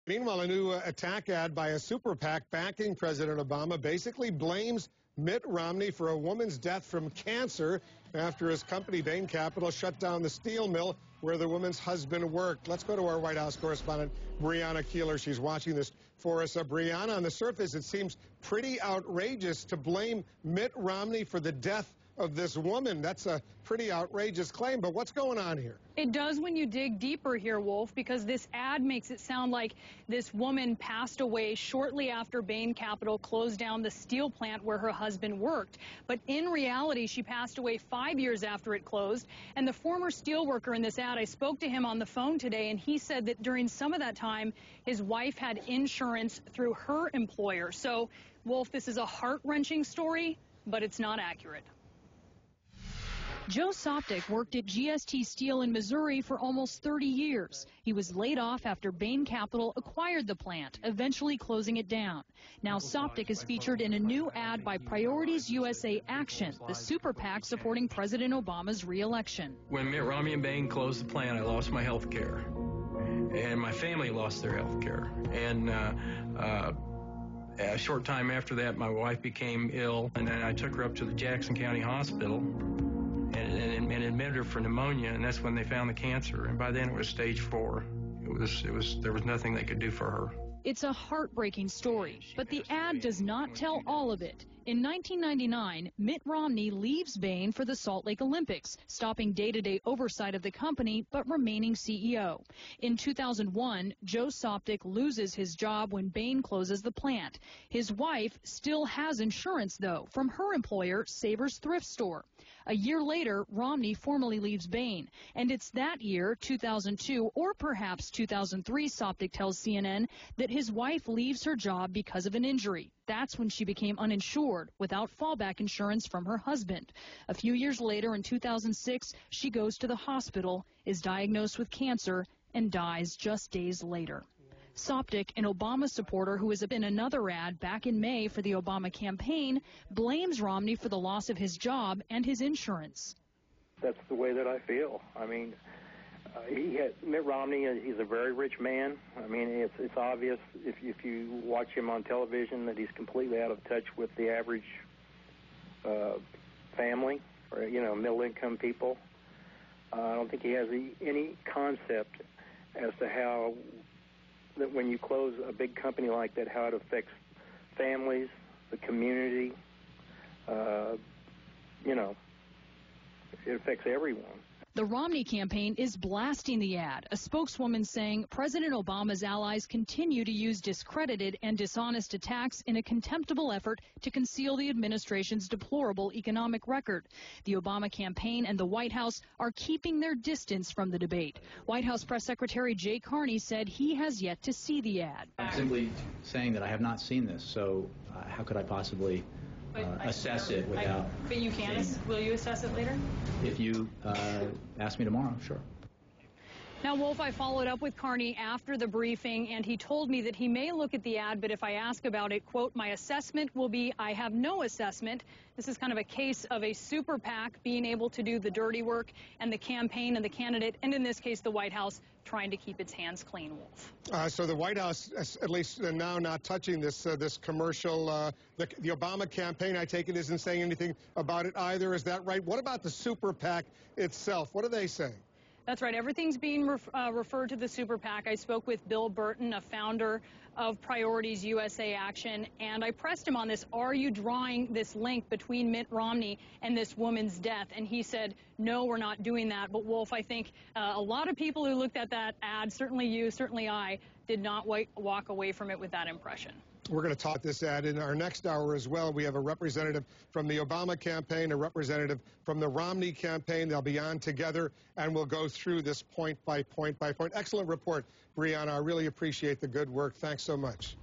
Meanwhile, a new attack ad by a super PAC backing President Obama basically blames Mitt Romney for a woman's death from cancer after his company, Bain Capital, shut down the steel mill where the woman's husband worked. Let's go to our White House correspondent, Brianna Keeler. She's watching this for us. Brianna, on the surface, it seems pretty outrageous to blame Mitt Romney for the death of this woman. That's a pretty outrageous claim, but what's going on here? It does when you dig deeper here, Wolf, because this ad makes it sound like this woman passed away shortly after Bain Capital closed down the steel plant where her husband worked. But in reality, she passed away 5 years after it closed. And the former steel worker in this ad, I spoke to him on the phone today, and he said that during some of that time, his wife had insurance through her employer. So, Wolf, this is a heart-wrenching story, but it's not accurate. Joe Soptic worked at GST Steel in Missouri for almost 30 years. He was laid off after Bain Capital acquired the plant, eventually closing it down. Now Soptic is featured in a new ad by Priorities USA Action, the super PAC supporting President Obama's re-election. When Mitt Romney and Bain closed the plant, I lost my health care, and my family lost their health care. And a short time after that, my wife became ill, and then I took her up to the Jackson County Hospital and admitted her for pneumonia, and that's when they found the cancer. And by then it was stage 4. There was nothing they could do for her. It's a heartbreaking story, but the ad does not tell all of it. In 1999, Mitt Romney leaves Bain for the Salt Lake Olympics, stopping day-to-day oversight of the company but remaining CEO. In 2001, Joe Soptic loses his job when Bain closes the plant. His wife still has insurance, though, from her employer, Savers Thrift Store. A year later, Romney formally leaves Bain, and it's that year, 2002, or perhaps 2003, Soptic tells CNN, that his wife leaves her job because of an injury. That's when she became uninsured, without fallback insurance from her husband. A few years later, in 2006, she goes to the hospital, is diagnosed with cancer, and dies just days later. Soptic, an Obama supporter who was in another ad back in May for the Obama campaign, blames Romney for the loss of his job and his insurance. That's the way that I feel. I mean, Mitt Romney, he's a very rich man. I mean, it's obvious if you watch him on television that he's completely out of touch with the average family or, middle-income people. I don't think he has any concept as to how that when you close a big company like that, how it affects families, the community, it affects everyone. The Romney campaign is blasting the ad, a spokeswoman saying President Obama's allies continue to use discredited and dishonest attacks in a contemptible effort to conceal the administration's deplorable economic record. The Obama campaign and the White House are keeping their distance from the debate. White House Press Secretary Jay Carney said he has yet to see the ad. I'm simply saying that I have not seen this, so how could I possibly assess it without... But you can. Will you assess it later? If you ask me tomorrow, sure. Now, Wolf, I followed up with Carney after the briefing, and he told me that he may look at the ad, but if I ask about it, quote, my assessment will be I have no assessment. This is kind of a case of a super PAC being able to do the dirty work and the campaign and the candidate, and in this case, the White House, trying to keep its hands clean, Wolf. So the White House, at least now, not touching this commercial. The Obama campaign, I take it, isn't saying anything about it either. Is that right? What about the super PAC itself? What do they say? That's right. Everything's being referred to the super PAC. I spoke with Bill Burton, a founder of Priorities USA Action, and I pressed him on this. Are you drawing this link between Mitt Romney and this woman's death? And he said, no, we're not doing that. But, Wolf, I think a lot of people who looked at that ad, certainly you, certainly I, did not walk away from it with that impression. We're going to talk this ad in our next hour as well. We have a representative from the Obama campaign, a representative from the Romney campaign. They'll be on together, and we'll go through this point by point by point. Excellent report, Brianna. I really appreciate the good work. Thanks so much.